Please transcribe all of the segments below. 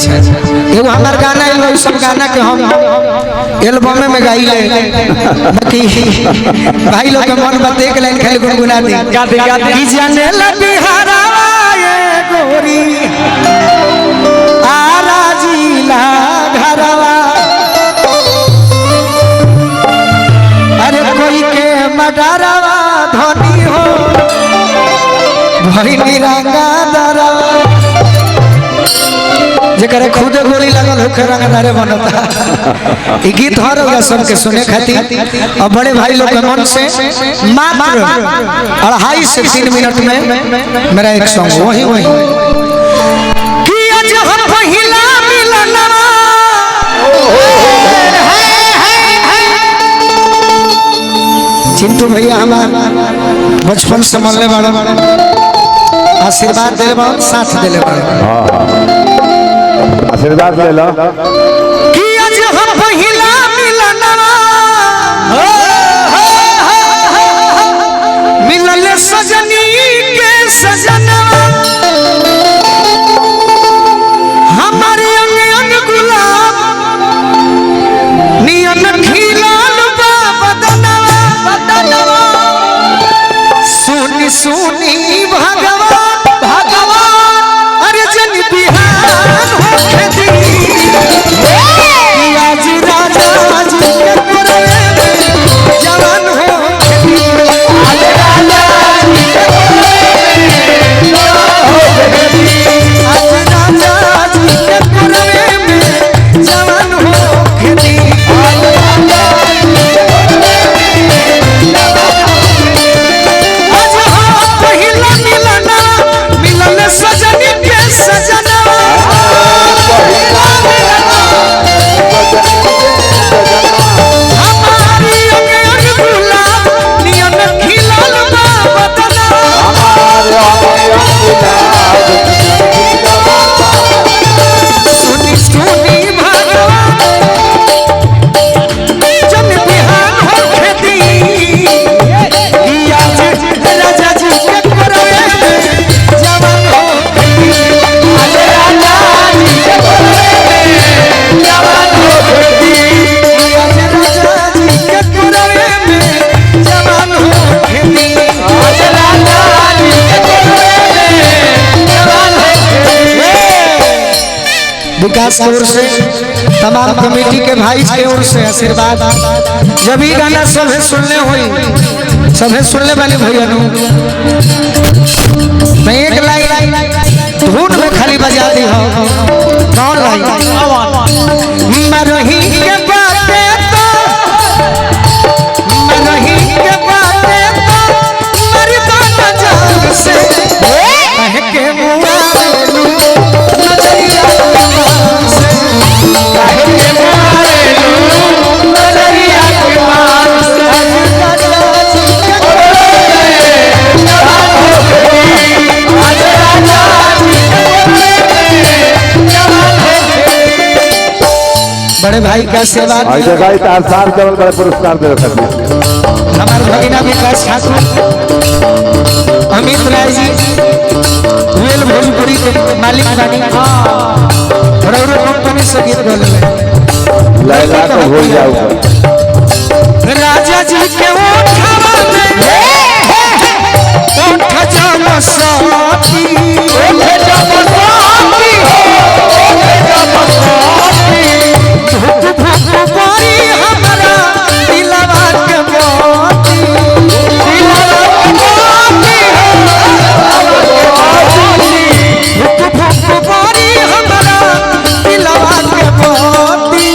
अच्छा एगो हमार गाना है सब गाना के हम एल्बम में गाइले बाकी भाई लोग के मन में देख लाइन खाली गुनगुना दी कि जाने ला बिहारा ये गोरी आरा जिला घरवा अरे कोई के मडरवा धनी हो भाई निरंगा दरवा जेकरे खुदे गोली लगल हो के रंगदारे बनता ई गीत हर होगा सबके सुने खातिर और बड़े भाई लोग के मन से मात्र 2.5 से 3 मिनट में मेरा एक सॉन्ग वही कि आज हम पहिला मिलनवा चिंटू भैया हमार बचपन से मनले बड़ा आशीर्वाद देले बड़ा साथ देले बड़ा आशीर्वाद ले लो कि आज हम पहिला मिलनवा मिलल सजनी के सजनवा हमारे अंग अंग गुलाब नियन खिलाल बा बदनवा सुनी सुनी भगवान अरे जन बिहान होके दी आज राजा जी के पुरवे में जवान होके दी आज राजा जी के पुरवे में जवान होके दी आज राजा जी के पुरवे में जवान होके दी आज राजा जी के पुरवे में जवान होके दी आज हम पहिला मिलन सजनी के सजना हमारी अंग गुलाब नियन खिलाल बा बदना सुनी सुनी भगवान जन बिहान होके दी आज राजा जी के पुरवे में जवान होके दी आज राजा जी के पुरवे में जवान होके दी आज राजा जी के पुरवे में जवान होके दी आज राजा जी के पुरवे में जवान होके दी विकास की ओर से तमाम कमेटी के भाई के ओर से आशीर्वाद जब ये गाना सभे सुनने हुई सभे सुनने वाले भैया मैं एक लाइन धुन में खाली बजा दी हो कौन लाइन मरही के बातें तो मरही के बातें तो मर्दाना जान से कह के मुआलू नजरिया से कह के मुआलू नजरिया के मार से राजा जी के जवान होके दी आज राजा जी के जवान होके दी बड़े भाई का सेवा पुरस्कार दे हमारे भगिना विकास ठाकुर अमित राय जी वेल भोजपुरी के मालिक बानी कंपनी से गीत बोले राजा जी के ओठवा में ओठ जम साथी धुक धुक बोरी हमरा दिलवा के मोती धुक धुक बोरी हमरा दिलवा के मोती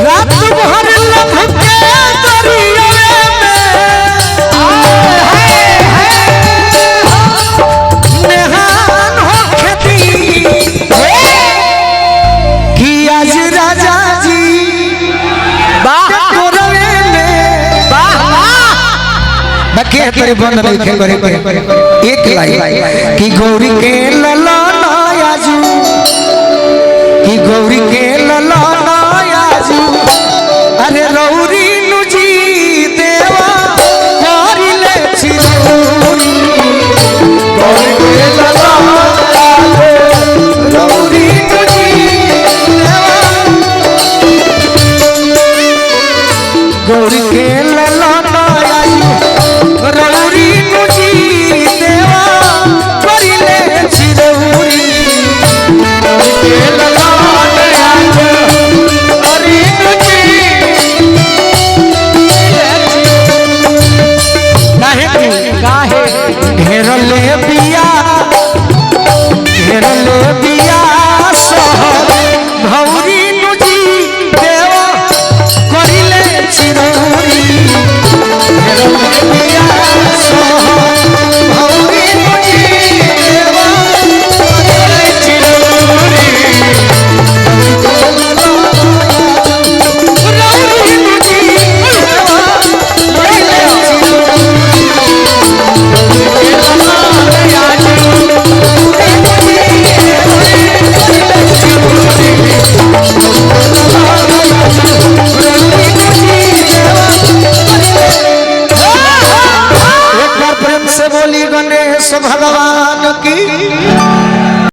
रात भर लभ के दरिया में नेहान होके दी कि आज राजा जी के पुरवे में बाकी तेरे बंद लिखे करे एक लाइन कि गौरी के ललना आजू कि गौरी के ललना आजू अरे रौरी नुजी देवा करिले छिरूरी भगवान की।